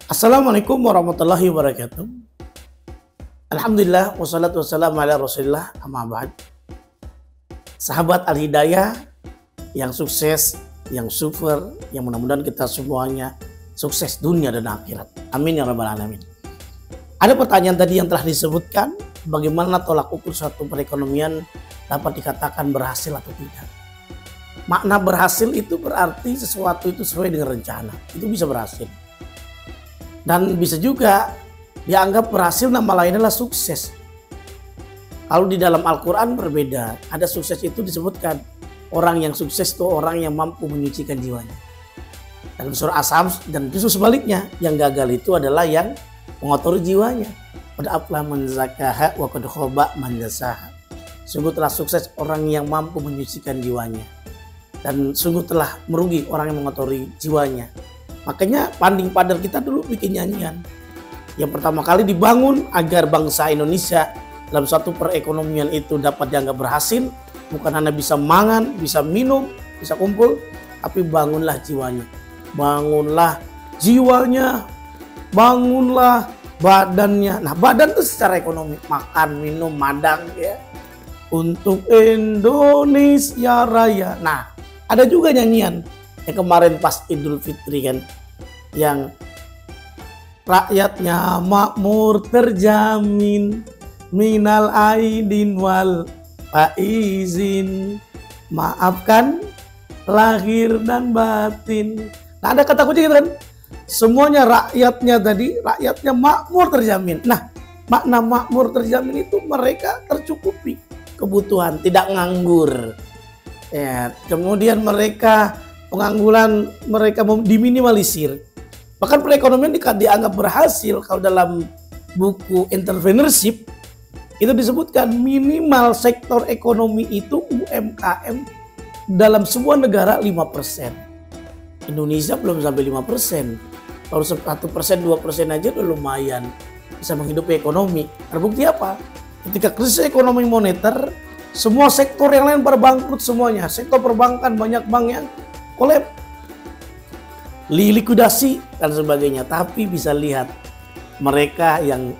Assalamualaikum warahmatullahi wabarakatuh. Alhamdulillah wassalatu wassalamu ala rasulillah, amma ba'd. Sahabat Al-Hidayah yang sukses, yang super, yang mudah-mudahan kita semuanya sukses dunia dan akhirat. Amin ya rabbal alamin. Ada pertanyaan tadi yang telah disebutkan, bagaimana tolak ukur suatu perekonomian dapat dikatakan berhasil atau tidak. Makna berhasil itu berarti sesuatu itu sesuai dengan rencana. Itu bisa berhasil. Dan bisa juga dianggap berhasil nama lainnya adalah sukses. Kalau di dalam Al-Quran berbeda. Ada sukses itu disebutkan. Orang yang sukses itu orang yang mampu menyucikan jiwanya. Dalam surah As-Sam's dan justru sebaliknya. Yang gagal itu adalah yang mengotori jiwanya. Qad aflaha man zakkaha wa qad khaba man dassaha. Sungguh telah sukses orang yang mampu menyucikan jiwanya. Dan sungguh telah merugi orang yang mengotori jiwanya. Makanya Panding Padar kita dulu bikin nyanyian. Yang pertama kali dibangun agar bangsa Indonesia dalam suatu perekonomian itu dapat dianggap berhasil. Bukan hanya bisa mangan, bisa minum, bisa kumpul. Tapi bangunlah jiwanya. Bangunlah jiwanya. Bangunlah badannya. Nah, badan itu secara ekonomi. Makan, minum, madang ya. Untuk Indonesia Raya. Nah, ada juga nyanyian yang kemarin pas Idul Fitri kan. Yang rakyatnya makmur terjamin minal aidin wal faizin. Maafkan lahir dan batin. Nah, ada kata kunci gitu kan. Semuanya rakyatnya tadi, rakyatnya makmur terjamin. Nah, makna makmur terjamin itu mereka tercukupi kebutuhan, tidak nganggur. Ya, kemudian mereka pengangguran mereka diminimalisir. Bahkan perekonomian dianggap berhasil kalau dalam buku entrepreneurship itu disebutkan minimal sektor ekonomi itu UMKM dalam sebuah negara 5%. Indonesia belum sampai 5%. Kalau 1%, 2% aja udah lumayan bisa menghidupi ekonomi. Terbukti apa? Ketika krisis ekonomi moneter, semua sektor yang lain pada bangkrut semuanya. Sektor perbankan banyak bank yang kolab, likuidasi dan sebagainya. Tapi bisa lihat mereka yang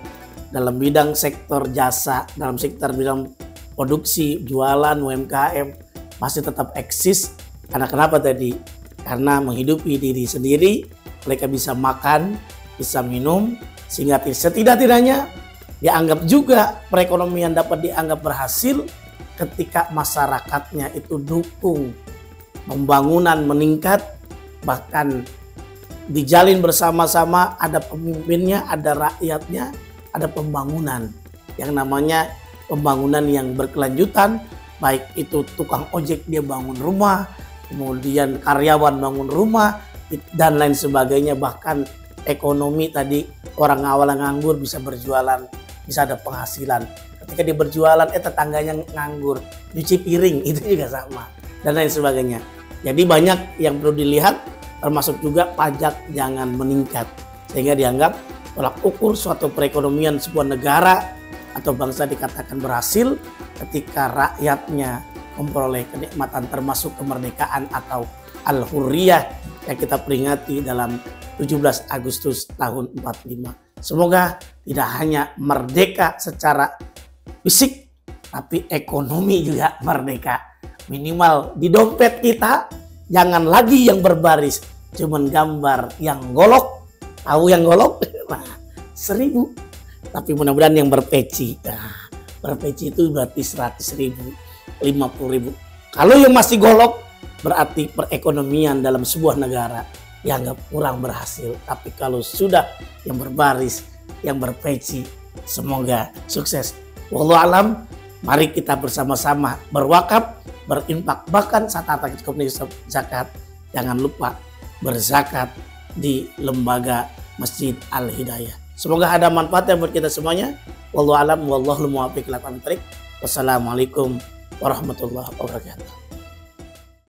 dalam bidang sektor jasa, dalam sektor bidang produksi, jualan, UMKM masih tetap eksis. Karena kenapa tadi? Karena menghidupi diri sendiri, mereka bisa makan, bisa minum, sehingga setidak-tidaknya dianggap juga perekonomian dapat dianggap berhasil ketika masyarakatnya itu dukung, pembangunan meningkat, bahkan dijalin bersama-sama, ada pemimpinnya, ada rakyatnya, ada pembangunan. Yang namanya pembangunan yang berkelanjutan, baik itu tukang ojek dia bangun rumah, kemudian karyawan bangun rumah, dan lain sebagainya. Bahkan ekonomi tadi, orang awal nganggur bisa berjualan, bisa ada penghasilan. Ketika dia berjualan, tetangganya nganggur, cuci piring, itu juga sama. Dan lain sebagainya. Jadi banyak yang perlu dilihat, termasuk juga pajak jangan meningkat. Sehingga dianggap tolak ukur suatu perekonomian sebuah negara atau bangsa dikatakan berhasil ketika rakyatnya memperoleh kenikmatan termasuk kemerdekaan atau Al-Hurriyah yang kita peringati dalam 17 Agustus tahun 45. Semoga tidak hanya merdeka secara fisik, tapi ekonomi juga merdeka. Minimal di dompet kita jangan lagi yang berbaris, cuman gambar yang golok. Tahu yang golok? Nah, 1.000. Tapi mudah-mudahan yang berpeci. Nah, berpeci itu berarti 100.000. 50.000. Kalau yang masih golok berarti perekonomian dalam sebuah negara dianggap kurang berhasil. Tapi kalau sudah yang berbaris, yang berpeci, semoga sukses. Wallahu alam. Mari kita bersama-sama berwakaf, berinfak, bahkan saat cukup zakat. Jangan lupa berzakat di lembaga Masjid Al-Hidayah. Semoga ada manfaatnya buat kita semuanya. Wallahu alam, wallahu muwaffiq ila aqwamit thoriq. Wassalamualaikum warahmatullahi wabarakatuh.